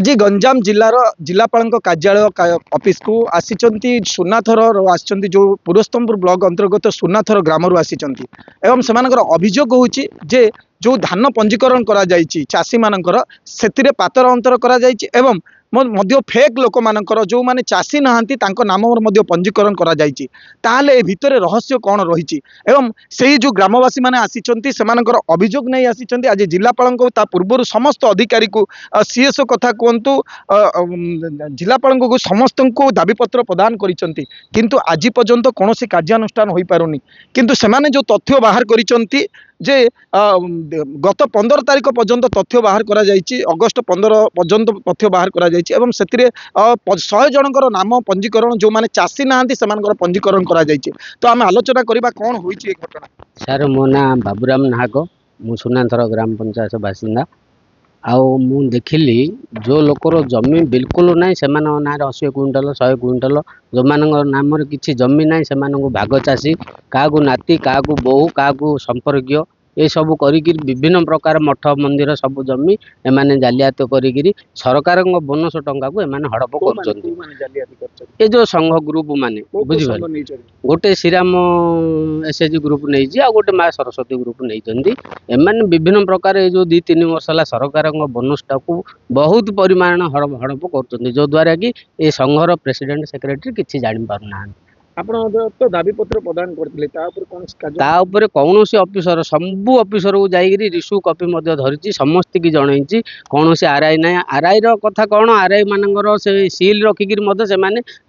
आज गंजाम जिलार जिलापाल कार्यालय ऑफिस को आसी सुनाथर आसी जो पुरस्तमपुर ब्लॉक अंतर्गत सुनाथर ग्राम आसी एवं से अभियोग होची जे जो धान पंजीकरण करा जायछि चाषी मानकर सेतिरे पातर अंतर करा जायछि एवं मध्य फेक लोक मानकर जो माने चाषी नहांती तांको नाम मध्य पंजीकरण करा जायछि ताले ए भितरे रहस्य कौन रही एवं से जो ग्रामवासी माने आसीचंती सेमानकर अभियोग नहीं आसीचंती आज जिलापाल को ता पूर्व समस्त अधिकारी को सीएसओ कथा कहतु जिलापाल को समस्त को दाबीपत्र प्रदान करिसंती किंतु आज पर्यंत कौन कार्यानुष्ठान हो पारुनी किंतु सेमाने जो तथ्य बाहर करिसंती जे गत 15 तारीख पर्यंत तथ्य बाहर करा जायछि अगस्त 15 पर्यंत तथ्य बाहर करा जायछि एवं सेतिरे 100 जनकर नाम पंजीकरण जो माने चाषी नांती सेमानकर पंजीकरण करा जायछि तो आम आलोचना करबा कोन होइछि ए घटना। सर मो ना बाबूराम नाहक मु सुनाथर ग्राम पंचायत बासिंदा आउ मु देखिली जो लोकर जमी बिल्कुल ना से ना 80 क्विंटल 100 क्विंटल जो मान नाम किसी जमी ना से भाग चाषी क्या नाती क्या बोहू क्या संपर्क ये सब करी विभिन्न प्रकार मठ मंदिर सब जमी एमाने जालियात करी सरकार बोनस टंका को एमाने हड़प कर जो संघ ग्रुप माने बुझिपारे गोटे श्रीराम एसएचजी ग्रुप नहीं आ गोटे माँ सरस्वती ग्रुप नहीं एमाने विभिन्न प्रकार जो 2-3 वर्ष है सरकार बोनस टाक बहुत परिमाण हड़प कर जो द्वारा कि ये संघर प्रेसिडेंट सेक्रेटरी किसी जानी पारना तो दाबी पत्र प्रदान करते कौन ऑफिसर सबू ऑफिसर को जाइए रिसु कॉपी धरी समस्त की जनई कौन से आरआई ना आरआई कथा कौन आरआई मानकर से सील रखिक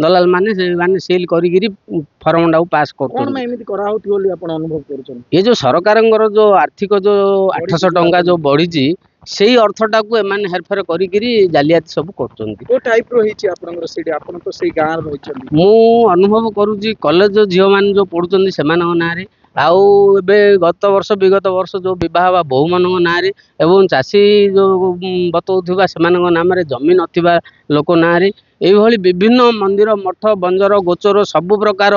दलाल माने सील करी फॉर्म टाक पास कर ये जो सरकार जो आर्थिक जो 800 टंका जो बढ़ी से अर्थटा को एमाने हेरफेर करी जालियाती सब मु अनुभव करुँची कॉलेज झील मान जो पढ़ुं से ना आउ गत वर्ष विगत वर्ष जो विवाह बहु मान ना एवं चाषी जो बतौवा से नाम जमी नथिबा लोक ना यही विभिन्न मंदिर मठ बंजर गोचर सबु प्रकार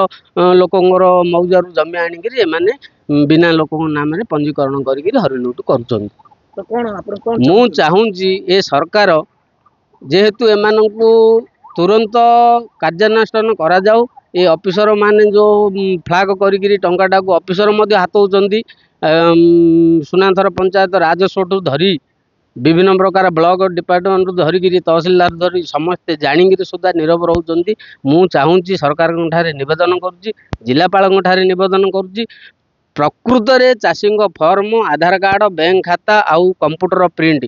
लोकंर मौजार जमी आनिकी एमाने बिना लोक नाम पंजीकरण करी हरिलुट कर मु चाहूँगी ए सरकार जेहेतु एमान को तुरंत कार्यानुष्ठान करा जाऊ ये ऑफिसर माने जो फ्लाग करी टंकाटा को ऑफिसर हाथ होती सुनाथर पंचायत राजस्व धरी विभिन्न प्रकार ब्लॉक डिपार्टमेंट धरिकी तहसीलदार धरी समस्ते जाणिक सुधा नीरव रोचे मु चाहूँगी सरकार निवेदन करुँची जिलापाल निवेदन करुँची प्रकृत रे चाषी फॉर्म आधार कार्ड बैंक खाता आउ कंप्यूटर प्रिंट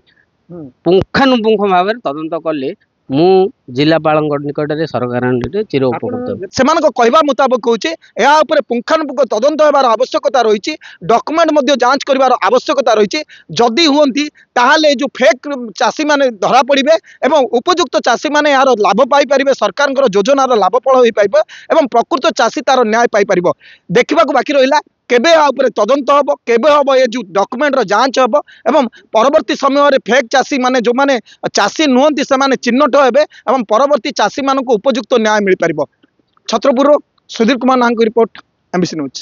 पुंखानुपुंख भाव तदंत कले मु जिलापाल निकट में सरकार चिर उपकृत से कहवा मुताबक होचे या ऊपर पुंखानुपुंख तदंत होबार आवश्यकता रही डॉक्यूमेंट जांच करार आवश्यकता रही जदि हुंती ताहाले जो फेक चाषी माने धरा पड़े एवं उपयुक्त चाषी माने यार लाभ पाई परिबे सरकार योजनार लाभ फल हो पाइबे एवं प्रकृत चाषी तार न्याय पाई परिबो देखा बाकी रहा केबे आउपरे तदंत हम केबे हम ये जो डॉक्यूमेंट जांच हम एवं परवर्ती समय रे फेक चाषी माने जो माने चाषी नुहंती से माने चिन्हट हेबे एवं परवर्ती चाषी मानक उपयुक्त न्याय मिल पारिबो। छत्रपुर सुधीर कुमार नांग रिपोर्ट एमबीसी न्यूज।